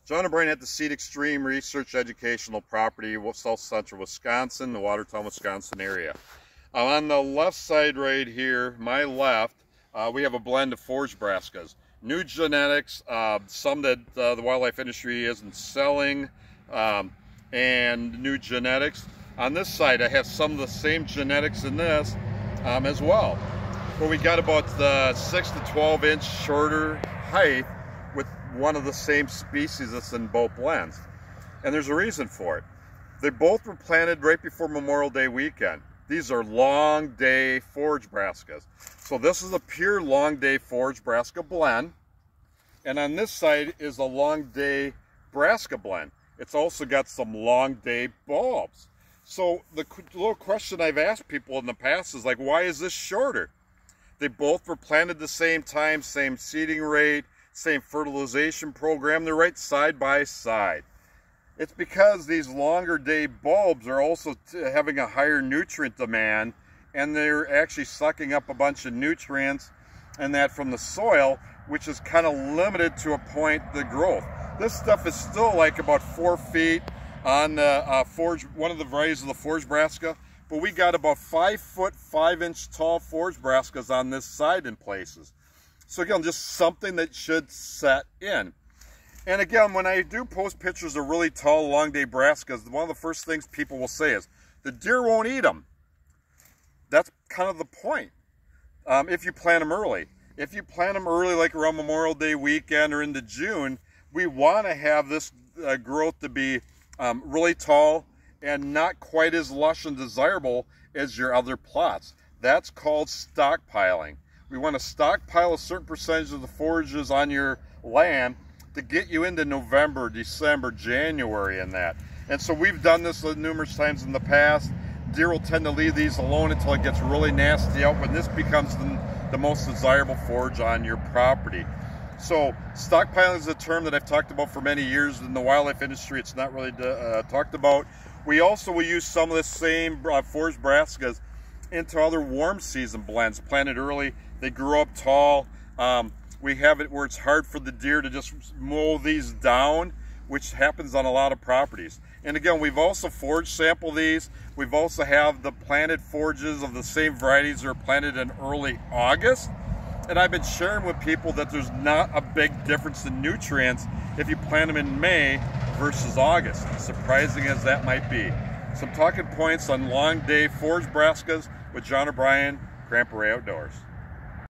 John O'Brien at the Seed Extreme Research Educational Property, South Central Wisconsin, the Watertown, Wisconsin area. On the left side right here, my left, we have a blend of forage brassicas. New genetics, some that the wildlife industry isn't selling, and new genetics. On this side, I have some of the same genetics in this as well. But we got about the 6 to 12 inch shorter height with one of the same species that's in both blends. And there's a reason for it. They both were planted right before Memorial Day weekend. These are long day forage brassicas. So this is a pure long day forage brassica blend. And on this side is a long day brassica blend. It's also got some long day bulbs. So the little question I've asked people in the past is like, why is this shorter? They both were planted the same time, same seeding rate, same fertilization program. They're right side by side. It's because these longer day bulbs are also having a higher nutrient demand, and they're actually sucking up a bunch of nutrients and that from the soil, which is kind of limited to a point the growth. This stuff is still like about 4 feet on the forage, one of the varieties of the forage brassica, but we got about 5 foot 5 inch tall forage brassicas on this side in places. So again, just something that should set in. And again, when I do post pictures of really tall long day brassicas, one of the first things people will say is, the deer won't eat them. That's kind of the point, if you plant them early. If you plant them early, like around Memorial Day weekend or into June, we want to have this growth to be really tall and not quite as lush and desirable as your other plots. That's called stockpiling. We want to stockpile a certain percentage of the forages on your land to get you into November, December, January and that. And so we've done this numerous times in the past. Deer will tend to leave these alone until it gets really nasty out when this becomes the most desirable forage on your property. So stockpiling is a term that I've talked about for many years in the wildlife industry. It's not really talked about. We also will use some of the same forage brassicas into other warm season blends planted early. They grow up tall. We have it where it's hard for the deer to just mow these down, which happens on a lot of properties. And again, we've also forage sampled these. We've also have the planted forages of the same varieties that are planted in early August. And I've been sharing with people that there's not a big difference in nutrients if you plant them in May versus August, surprising as that might be. Some talking points on long day forage brassicas with John O'Brien, Cramp Array Outdoors.